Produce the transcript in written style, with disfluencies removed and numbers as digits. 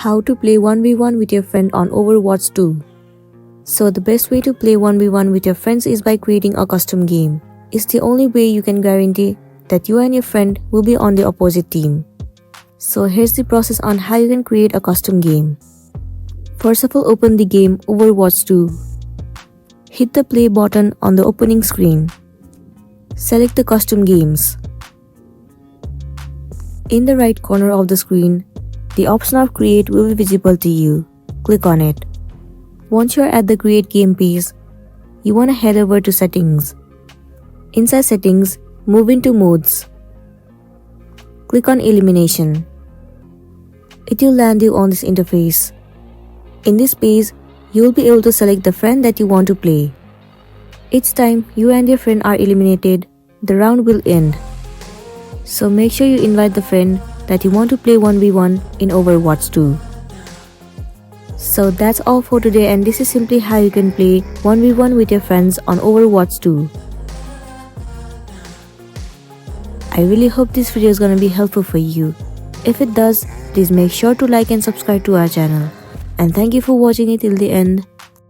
How to play 1v1 with your friend on Overwatch 2. So the best way to play 1v1 with your friends is by creating a custom game. It's the only way you can guarantee that you and your friend will be on the opposite team. So here's the process on how you can create a custom game. First of all, open the game Overwatch 2. Hit the play button on the opening screen. Select the custom games. In the right corner of the screen, the option of create will be visible to you. Click on it. Once you are at the create game page, you want to head over to settings. Inside settings, move into modes. Click on elimination. It will land you on this interface. In this page, you will be able to select the friend that you want to play. Each time you and your friend are eliminated, the round will end. So make sure you invite the friend that you want to play 1v1 in Overwatch 2. So that's all for today, and this is simply how you can play 1v1 with your friends on Overwatch 2. I really hope this video is gonna be helpful for you. If it does, please make sure to like and subscribe to our channel. And thank you for watching it till the end.